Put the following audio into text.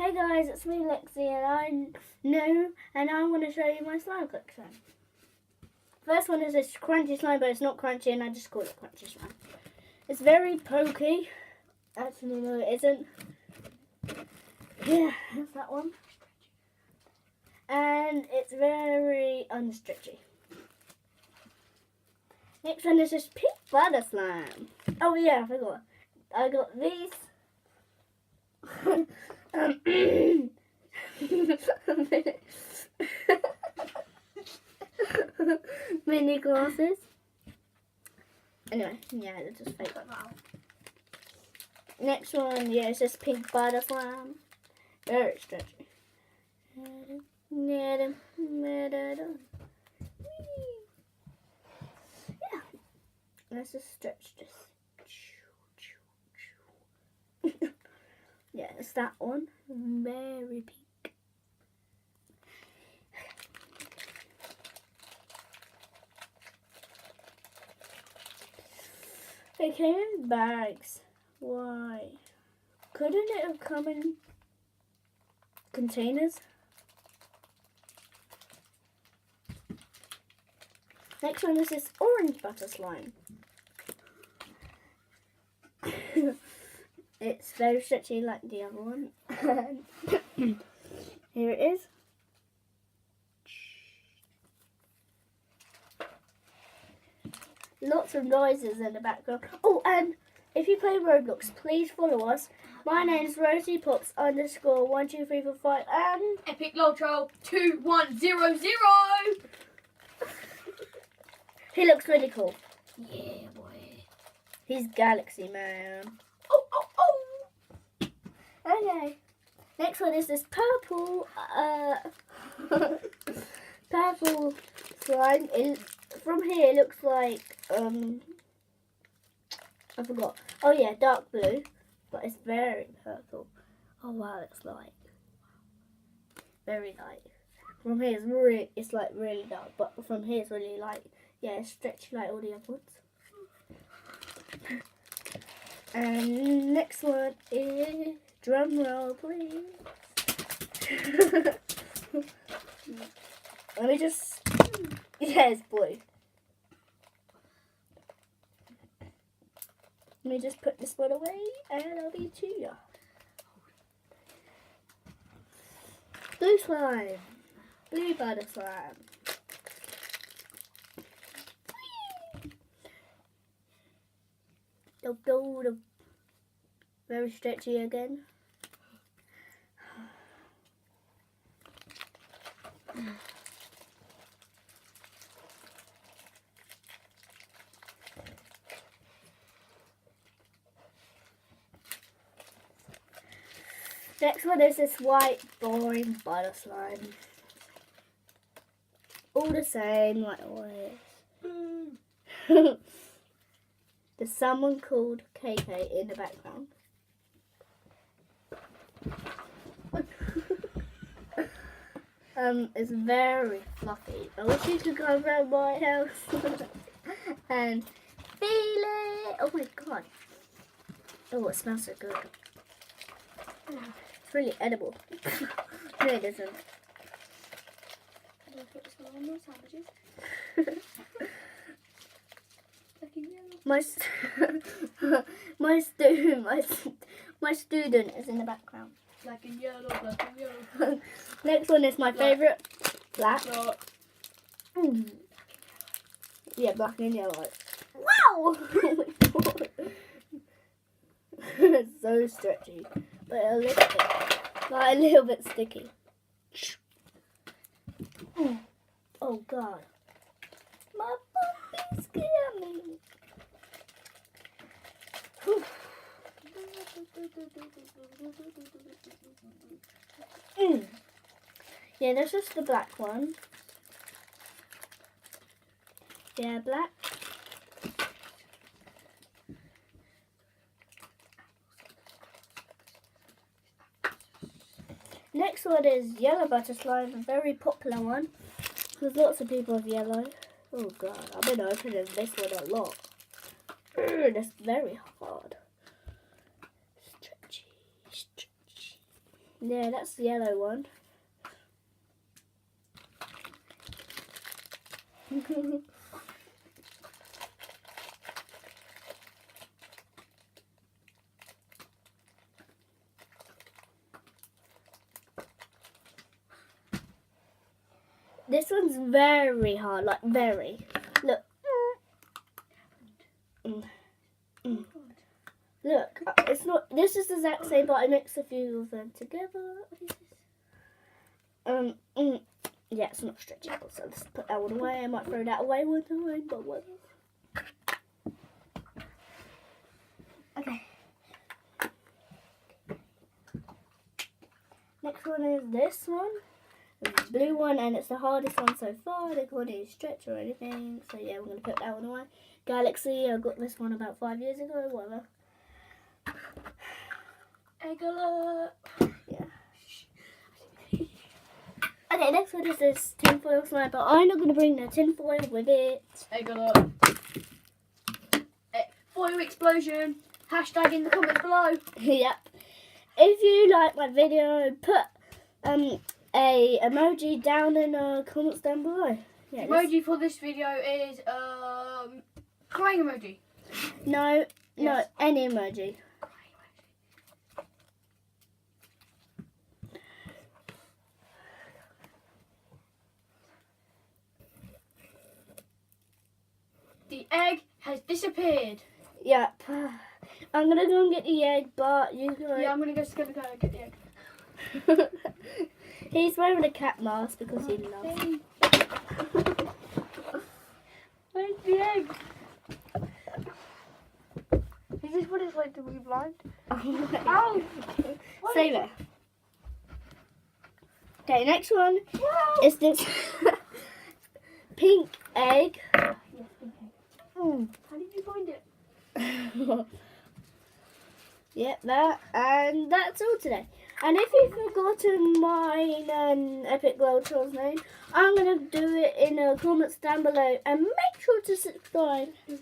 Hey guys, it's me Lexi and I'm new and I want to show you my slime collection. First one is this crunchy slime, but it's not crunchy and I just call it crunchy slime. It's very pokey. Actually no, it isn't. Yeah, that's that one. And it's very unstretchy. Next one is this pink butter slime. Oh yeah, I forgot. I got these. Mini glasses. Anyway, yeah, they're just fake. Next one, yeah, it's just pink butter slime. Very stretchy. Yeah, let's just stretch this. Yeah, it's that one. Very pink. They came in bags. Why? Couldn't it have come in containers? Next one is this orange butter slime. It's very stretchy like the other one. Here it is. Lots of noises in the background. Oh, and if you play Roblox, please follow us. My name is RosiePops_12345 and Epic Lotro 2100. he looks really cool. Yeah, boy. He's Galaxy Man. Oh. Okay. Next one is this purple purple slime. From here it looks like I forgot. Oh yeah, dark blue, but it's very purple. Oh wow, it's light. Very light. From here it's like really dark, but from here it's really light. Yeah, it's stretchy like all the other ones. And next one is, drum roll please. Let me just, yeah, it's blue. Let me just put this one away and I'll be to you. Blue slime. Blue butter slime. Very stretchy again. Next one is this white, boring butter slime. All the same, like always. There's someone called KK in the background. It's very fluffy. I wish you could come around my house and feel it. Oh my god. Oh, it smells so good. It's really edible. No, it isn't. My student is in the background. Black and yellow, black and yellow. Next one is my favourite. Black. Yeah, black and yellow. Wow! It's so stretchy, but a little bit sticky. Oh god. My puppy scared me. Yeah, this is the black one. Yeah, black. Next one is yellow butter slime, a very popular one. Because lots of people have yellow. Oh god, I've been opening this one a lot. That's very hard. Stretchy. Yeah, that's the yellow one. This one's very hard, like very. Look. Look, it's not. This is the exact same, but I mixed a few of them together. Yeah, it's not stretchable, so let's put that one away. I might throw that away one time, but what? Okay. Next one is this one. It's the blue one, and it's the hardest one so far. They can't even stretch or anything. So yeah, we're gonna put that one away. Galaxy. I got this one about 5 years ago. Whatever. Egg alert. Yeah. Okay, next one is this tinfoil slime, but I'm not gonna bring the tinfoil with it. Egg alert. Foil explosion. Hashtag in the comments below. Yep. If you like my video, put a emoji down in the comments down below. Yeah, The emoji for this video is crying emoji. No, Yes. any emoji. The egg has disappeared. Yep. I'm gonna go and get the egg, but you go. Yeah, I'm gonna go get the egg. He's wearing a cat mask because he loves it. Where's the egg? Is this what it's like to be blind? Ow! Save it. Okay, next one Wow. is this pink egg. How did you find it? Yep, that, and that's all today. And if you've forgotten mine and Epic World Tour's name, I'm going to do it in the comments down below. And make sure to subscribe. Bye guys.